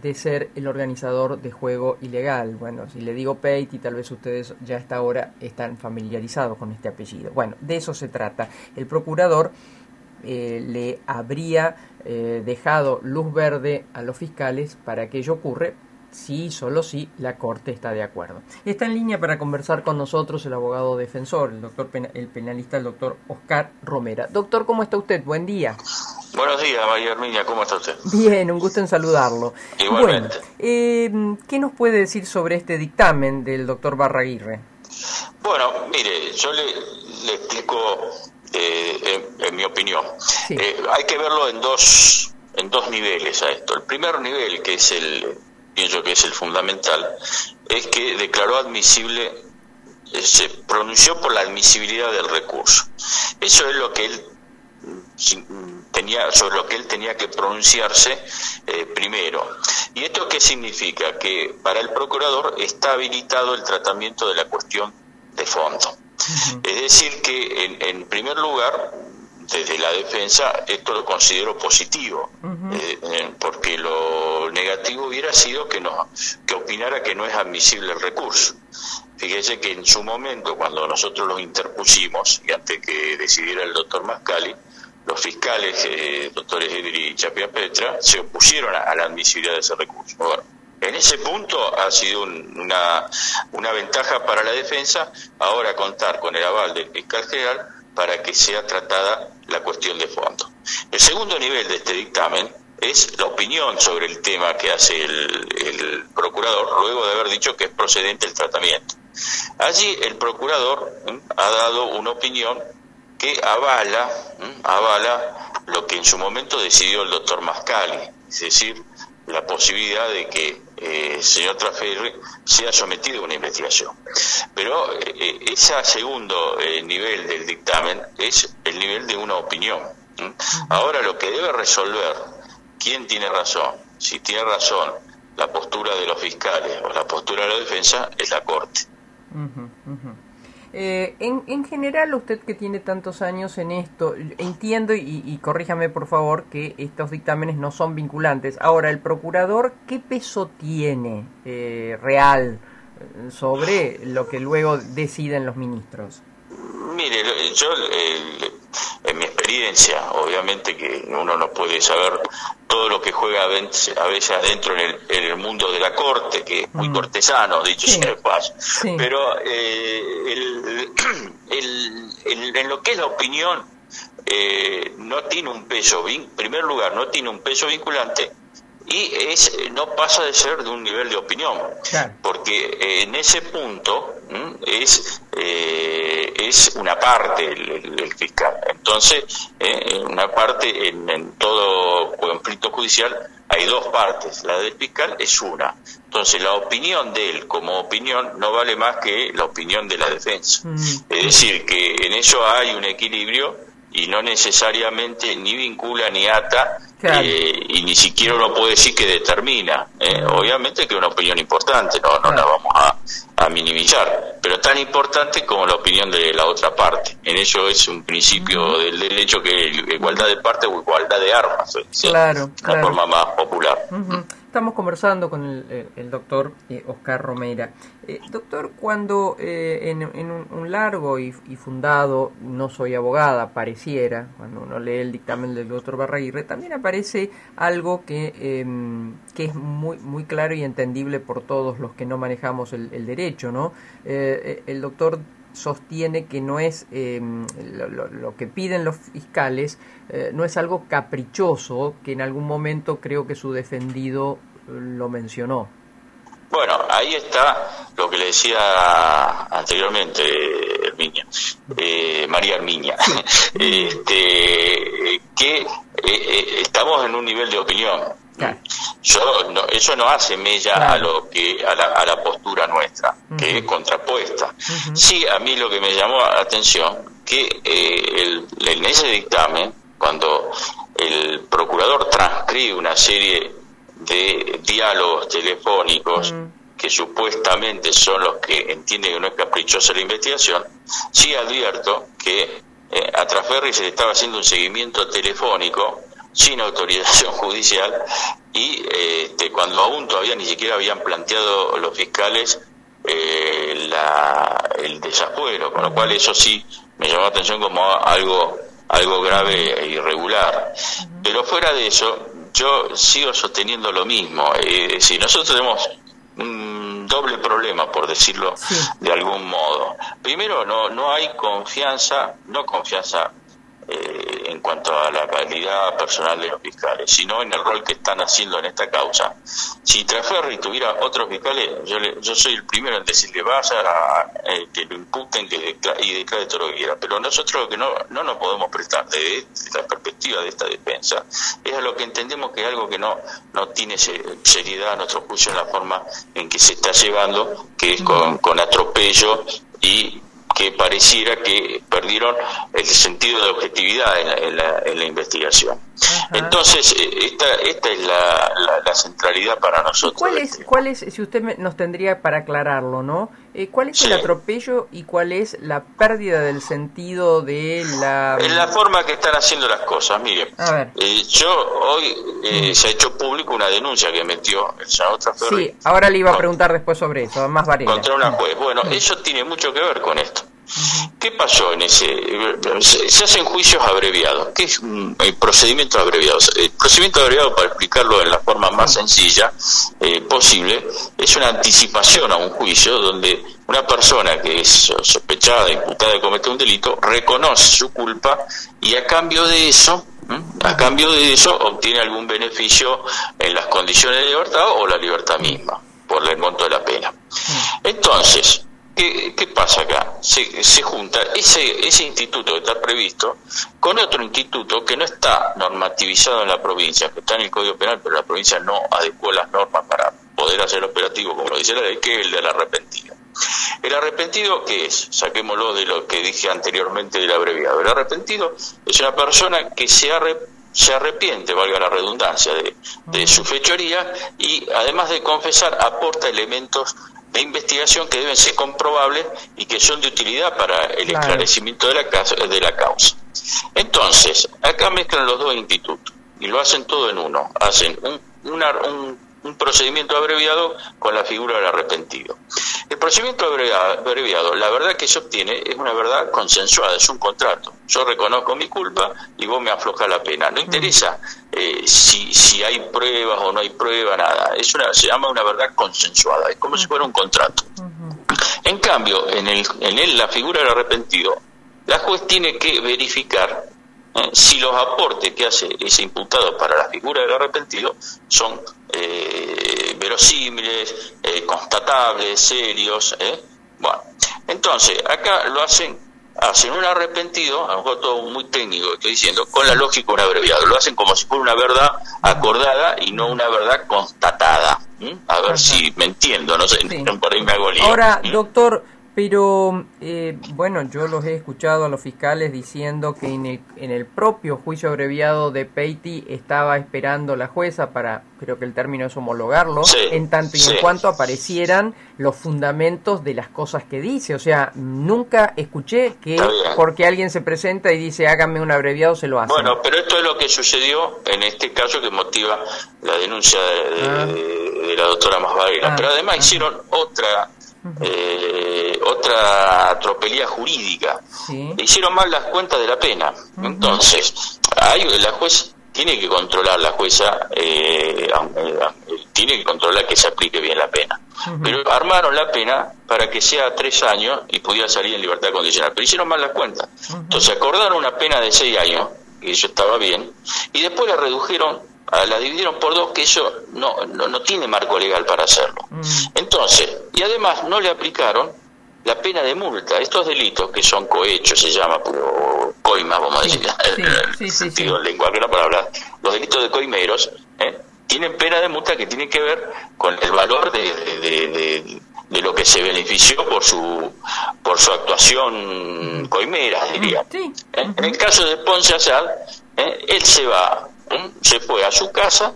de ser el organizador de juego ilegal. Bueno, si le digo Peiti, tal vez ustedes ya a esta hora están familiarizados con este apellido. Bueno, de eso se trata. El procurador le habría dejado luz verde a los fiscales para que ello ocurra si, solo si, la Corte está de acuerdo. Está en línea para conversar con nosotros el abogado defensor, el penalista, el doctor Oscar Romera. Doctor, ¿cómo está usted? Buen día. Buenos días, María Herminia, ¿cómo está usted? Bien, un gusto en saludarlo. Igualmente. Bueno, ¿qué nos puede decir sobre este dictamen del doctor Barraguirre? Bueno, mire, yo le explico en mi opinión. Sí. Hay que verlo en dos niveles a esto. El primer nivel, que es pienso que es el fundamental, es que declaró admisible, se pronunció por la admisibilidad del recurso. Eso es lo que él sobre lo que él tenía que pronunciarse primero. ¿Y esto qué significa? Que para el procurador está habilitado el tratamiento de la cuestión de fondo. Uh-huh. Es decir, que en primer lugar, desde la defensa, esto lo considero positivo, uh-huh. Porque lo negativo hubiera sido que opinara que no es admisible el recurso. Fíjese que en su momento, cuando nosotros lo interpusimos, y antes que decidiera el doctor Mascali, los fiscales, doctores Edri y Chapia-Petra, se opusieron a la admisibilidad de ese recurso. Bueno, en ese punto ha sido una ventaja para la defensa ahora contar con el aval del fiscal general para que sea tratada la cuestión de fondo. El segundo nivel de este dictamen es la opinión sobre el tema que hace el procurador, luego de haber dicho que es procedente el tratamiento. Allí el procurador ha dado una opinión que avala lo que en su momento decidió el doctor Mascali, es decir, la posibilidad de que el señor Trasferri sea sometido a una investigación. Pero ese segundo nivel del dictamen es el nivel de una opinión. Ahora lo que debe resolver quién tiene razón, si tiene razón la postura de los fiscales o la postura de la defensa, es la Corte. En general, usted que tiene tantos años en esto, entiendo y corríjame por favor que estos dictámenes no son vinculantes. Ahora, ¿el procurador qué peso tiene real sobre lo que luego deciden los ministros? Mire, yo en mi experiencia, obviamente que uno no puede saber todo lo que juega a veces adentro en el mundo de la corte, que es muy cortesano, dicho sea de paso. Sí. Pero en lo que es la opinión, no tiene un peso, en primer lugar, no tiene un peso vinculante y no pasa de ser de un nivel de opinión, claro. Porque en ese punto es una parte el fiscal. Entonces, una parte en todo conflicto judicial hay dos partes, la del fiscal es una. Entonces, la opinión de él como opinión no vale más que la opinión de la defensa. Es decir, que en eso hay un equilibrio y no necesariamente ni vincula ni ata. Claro. Y ni siquiera uno puede decir que determina. Obviamente que es una opinión importante, no la vamos a minimizar, pero tan importante como la opinión de la otra parte. En eso es un principio del derecho que es igualdad de parte o igualdad de armas, claro. La forma más popular. Estamos conversando con el doctor Oscar Romera. Doctor, cuando en un largo y fundado, no soy abogada, pareciera, cuando uno lee el dictamen del doctor Barraguirre, también aparece algo que es muy claro y entendible por todos los que no manejamos el derecho, ¿no? El doctor sostiene que no es lo que piden los fiscales, no es algo caprichoso, que en algún momento creo que su defendido lo mencionó. Bueno, ahí está lo que le decía anteriormente María Herminia, que estamos en un nivel de opinión. Claro. Eso no hace mella, claro, a la postura nuestra, que es contrapuesta. Sí, a mí lo que me llamó la atención, que en ese dictamen, cuando el procurador transcribe una serie de diálogos telefónicos que supuestamente son los que entienden que no es caprichosa la investigación, sí advierto que a Trasferri se le estaba haciendo un seguimiento telefónico sin autorización judicial, y cuando aún todavía ni siquiera habían planteado los fiscales el desafuero, con lo cual eso sí me llamó la atención como algo grave e irregular. Pero fuera de eso, yo sigo sosteniendo lo mismo. Es decir, nosotros tenemos un doble problema, por decirlo de algún modo. Primero, no hay confianza, en cuanto a la calidad personal de los fiscales, sino en el rol que están haciendo en esta causa. Si Traferri tuviera otros fiscales, yo soy el primero en decirle vaya que lo imputen y declare todo lo que quiera, pero nosotros lo que no nos podemos prestar desde la perspectiva de esta defensa es a lo que entendemos que es algo que no tiene seriedad a nuestro juicio en la forma en que se está llevando, que es con atropello, y que pareciera que perdieron el sentido de objetividad en la investigación. Ajá. Entonces, esta es la centralidad para nosotros. ¿Cuál es, si usted nos tendría para aclararlo, ¿no? ¿Cuál es el atropello y cuál es la pérdida del sentido de la... En la forma que están haciendo las cosas, mire. A ver. Yo hoy se ha hecho público una denuncia que metió el senador Traferri. Sí, ahora le iba a preguntar después sobre eso, más Varela. Contra una juez. Bueno, eso tiene mucho que ver con esto. ¿Qué pasó en ese? Se hacen juicios abreviados. ¿Qué es el procedimiento abreviado? El procedimiento abreviado, para explicarlo en la forma más sencilla posible, es una anticipación a un juicio donde una persona que es sospechada, imputada de cometer un delito, reconoce su culpa y a cambio de eso obtiene algún beneficio en las condiciones de libertad o la libertad misma por el monto de la pena. Entonces, ¿qué pasa acá? Se junta ese instituto que está previsto con otro instituto que no está normativizado en la provincia, que está en el Código Penal, pero la provincia no adecuó las normas para poder hacer operativo, como lo dice la ley, que es el del arrepentido. ¿El arrepentido qué es? Saquémoslo de lo que dije anteriormente del abreviado. El arrepentido es una persona que se arrepiente, valga la redundancia, de su fechoría, y además de confesar aporta elementos de investigación que deben ser comprobables y que son de utilidad para el esclarecimiento de la causa. Entonces, acá mezclan los dos institutos y lo hacen todo en uno. Hacen un procedimiento abreviado con la figura del arrepentido. El procedimiento abreviado, la verdad que se obtiene es una verdad consensuada, es un contrato. Yo reconozco mi culpa y vos me aflojás la pena. No interesa si hay pruebas o no hay pruebas, nada. Se llama una verdad consensuada, es como si fuera un contrato. En cambio, en la figura del arrepentido, la juez tiene que verificar si los aportes que hace ese imputado para la figura del arrepentido son verosímiles, constatables, serios. Bueno, entonces acá lo hacen un arrepentido, a lo mejor todo muy técnico estoy diciendo, con la lógica de un abreviado. Lo hacen como si fuera una verdad acordada y no una verdad constatada. A ver si me entiendo, no sé, por ahí me hago lío. Ahora, doctor, pero bueno, yo los he escuchado a los fiscales diciendo que en el propio juicio abreviado de Peiti estaba esperando la jueza para, creo que el término es homologarlo, en tanto y en cuanto aparecieran los fundamentos de las cosas que dice. O sea, nunca escuché que porque alguien se presenta y dice hágame un abreviado se lo hace. Bueno, pero esto es lo que sucedió en este caso que motiva la denuncia de la doctora Masvarela. Pero además hicieron otra tropelía jurídica. Hicieron mal las cuentas de la pena. Entonces, la juez tiene que controlar, la jueza tiene que controlar que se aplique bien la pena. Pero armaron la pena para que sea 3 años y pudiera salir en libertad condicional. Pero hicieron mal las cuentas. Entonces acordaron una pena de 6 años, y eso estaba bien, y después la redujeron, la dividieron por 2, que eso no tiene marco legal para hacerlo. Entonces, y además no le aplicaron la pena de multa. Estos delitos que son cohechos, se llama, o coimas, vamos a decir, el sentido del lenguaje de la palabra, los delitos de coimeros, tienen pena de multa que tiene que ver con el valor de lo que se benefició por su actuación coimera, diría. En el caso de Ponce Asad, él se fue a su casa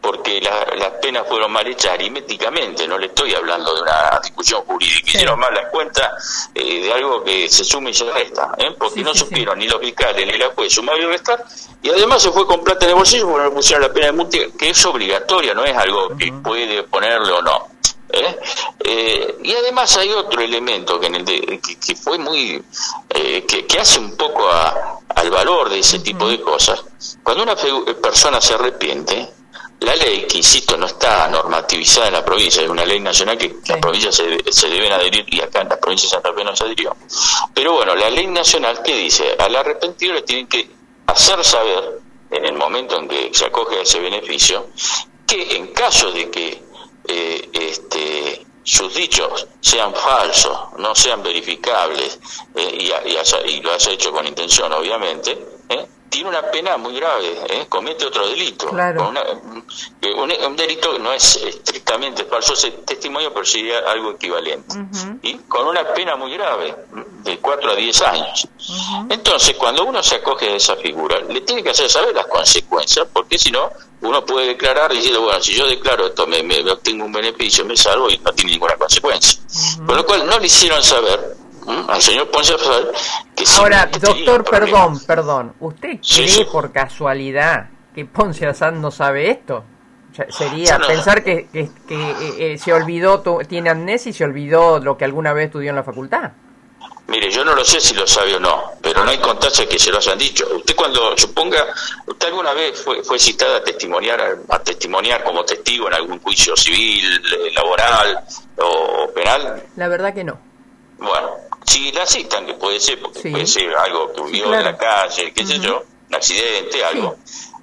porque las penas fueron mal hechas aritméticamente, no le estoy hablando de una discusión jurídica, hicieron mal las cuentas de algo que se suma y se resta, porque no supieron ni los fiscales ni la juez sumar y restar, y además se fue con plata en el bolsillo porque no pusieron la pena de multa, que es obligatoria, no es algo que puede ponerle o no. Y además hay otro elemento que fue muy que hace un poco al valor de ese tipo de cosas. Cuando una persona se arrepiente, la ley, que insisto no está normativizada en la provincia, es una ley nacional que las provincias se deben adherir, y acá en la provincia de Santa Fe no se adhirió, pero bueno, la ley nacional que dice, al arrepentido le tienen que hacer saber en el momento en que se acoge a ese beneficio, que en caso de que sus dichos sean falsos, no sean verificables, y lo has hecho con intención, obviamente, tiene una pena muy grave, comete otro delito. Claro. Un delito que no es estrictamente falso testimonio, pero sería algo equivalente. Y con una pena muy grave, de 4 a 10 años. Entonces, cuando uno se acoge a esa figura, le tiene que hacer saber las consecuencias, porque si no, uno puede declarar diciendo, bueno, si yo declaro esto, me obtengo un beneficio, me salvo y no tiene ninguna consecuencia. Con lo cual, no le hicieron saber al señor Ponce Asad que ahora, doctor, perdón, ¿usted cree por casualidad que Ponce Asad no sabe esto? Sería pensar que se olvidó, tiene amnesia y se olvidó lo que alguna vez estudió en la facultad. Mire, yo no lo sé si lo sabe o no, pero no hay constancia que se lo hayan dicho. Usted usted alguna vez fue citada a testimoniar como testigo en algún juicio civil, laboral o penal. La verdad que no. Bueno, si la citan, que puede ser, porque puede ser algo que vio en la calle, qué sé yo, un accidente, algo.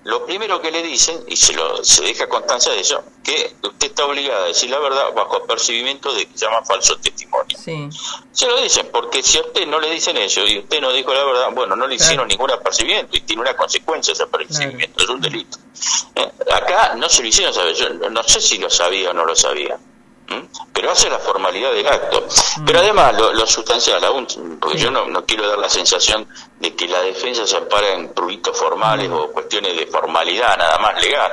Lo primero que le dicen, y se deja constancia de eso, que usted está obligada a decir la verdad bajo apercibimiento de que se llama falso testimonio. Se lo dicen, porque si a usted no le dicen eso y usted no dijo la verdad, bueno, no le hicieron ningún apercibimiento y tiene una consecuencia ese apercibimiento, es un delito. Acá no se lo hicieron saber, yo no sé si lo sabía o no lo sabía. Pero hace la formalidad del acto. Pero además lo sustancial aún, porque yo no quiero dar la sensación de que la defensa se ampara en pruditos formales o cuestiones de formalidad nada más legal.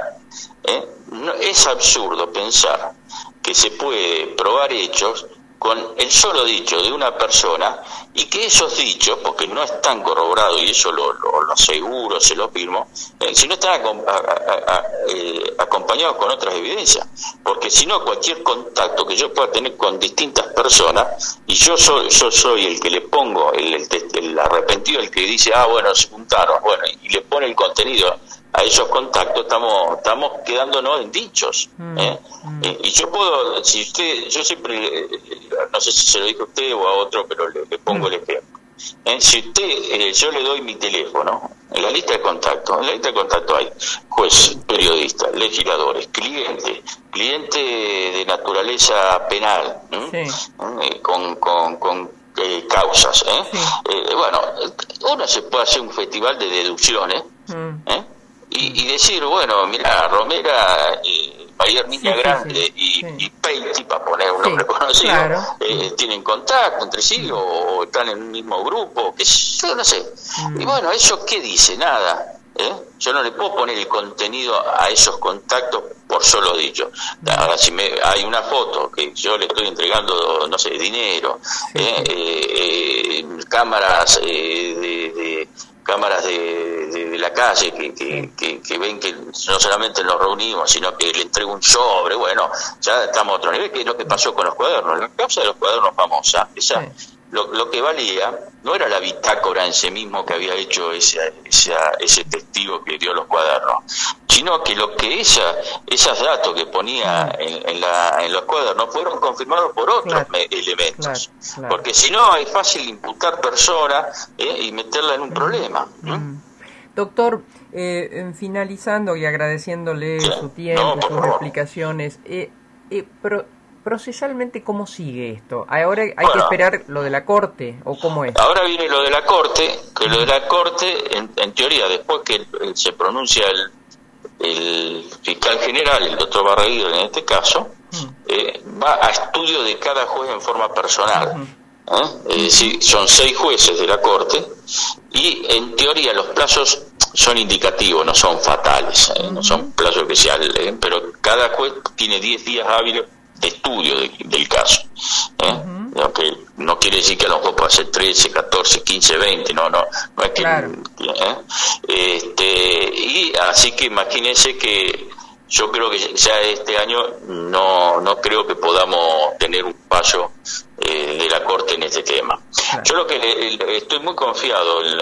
Es absurdo pensar que se puede probar hechos con el solo dicho de una persona y que esos dichos, porque no están corroborados, y eso lo aseguro, se lo firmo, si no están acompañados con otras evidencias, porque si no, cualquier contacto que yo pueda tener con distintas personas, y yo soy el que le pongo, el arrepentido, el que dice, bueno, se juntaron, bueno, y le pone el contenido a esos contactos, estamos quedándonos en dichos. Y yo puedo, yo siempre, no sé si se lo dijo a usted o a otro, pero le pongo el ejemplo. Si usted, yo le doy mi teléfono, en la lista de contacto hay jueces, periodistas, legisladores, clientes de naturaleza penal, con causas. Bueno, uno se puede hacer un festival de deducciones, y decir, bueno, mira, Romera, María Herminia Grande y Peiti, para poner un nombre conocido, tienen contacto entre sí o están en un mismo grupo, que yo no sé. Y bueno, ¿eso qué dice? Nada. Yo no le puedo poner el contenido a esos contactos por solo dicho. Ahora, si hay una foto que yo le estoy entregando, no sé, dinero, cámaras de la calle que ven que no solamente nos reunimos, sino que le entrego un sobre, bueno, ya estamos a otro nivel, que es lo que pasó con los cuadernos. La causa de los cuadernos famosa, lo que valía no era la bitácora en sí mismo que había hecho ese testigo que dio los cuadernos, sino que esos datos que ponía en los cuadernos fueron confirmados por otros elementos, porque si no es fácil imputar personas y meterla en un problema. Doctor, finalizando y agradeciéndole su tiempo, sus explicaciones, procesalmente, ¿cómo sigue esto? ¿Ahora hay que esperar lo de la Corte o cómo es? Ahora viene lo de la Corte, en teoría, después que se pronuncia el fiscal general, el doctor Barreguido en este caso, va a estudio de cada juez en forma personal. Es decir, son 6 jueces de la Corte y en teoría los plazos son indicativos, no son fatales, no son plazo especial, pero cada juez tiene 10 días hábiles de estudio del caso. Aunque no quiere decir que a lo mejor pueda ser 13, 14, 15, 20, no es que... Claro. Y así que imagínense que yo creo que ya este año no creo que podamos tener un fallo de la Corte en este tema. Claro. Yo lo que estoy muy confiado en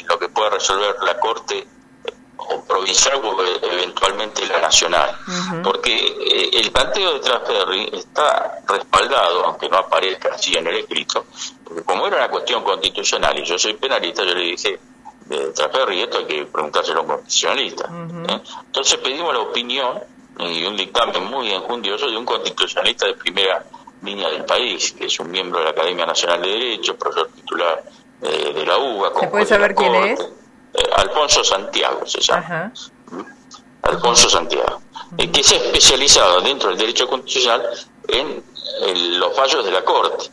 lo que pueda resolver la Corte o provincial o eventualmente la nacional, porque el planteo de Trasferri está respaldado, aunque no aparezca así en el escrito, porque como era una cuestión constitucional y yo soy penalista, yo le dije, Trasferri, esto hay que preguntárselo a un constitucionalista. Entonces pedimos la opinión y un dictamen muy enjundioso de un constitucionalista de primera línea del país, que es un miembro de la Academia Nacional de Derecho, profesor titular de la UBA. ¿Se puede saber quién es? Alfonso Santiago se llama. Alfonso Santiago, que se ha especializado dentro del derecho constitucional en los fallos de la Corte,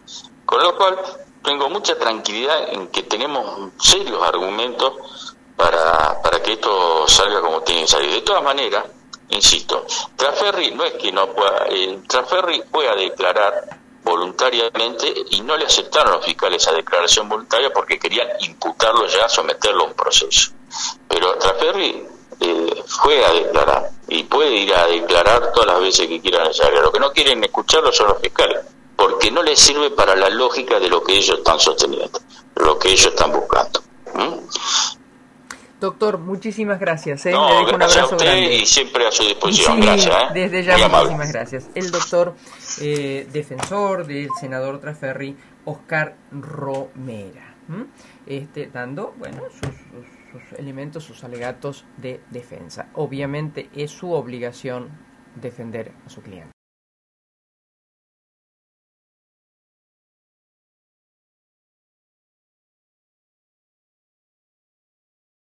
con lo cual tengo mucha tranquilidad en que tenemos serios argumentos para que esto salga como tiene que salir. De todas maneras, insisto, Trasferri no es que no pueda, Trasferri fue a declarar voluntariamente y no le aceptaron los fiscales esa declaración voluntaria porque querían imputarlo ya, someterlo a un proceso. Pero Trasferri fue a declarar y puede ir a declarar todas las veces que quiera necesario. Lo que no quieren escucharlo son los fiscales, porque no les sirve para la lógica de lo que ellos están sosteniendo, lo que ellos están buscando. Doctor, muchísimas gracias. No, gracias a usted grande. Y siempre a su disposición. Sí, gracias. Desde ya, muchísimas gracias. El doctor defensor del senador Trasferri, Oscar Romera, dando sus elementos, sus alegatos de defensa. Obviamente es su obligación defender a su cliente.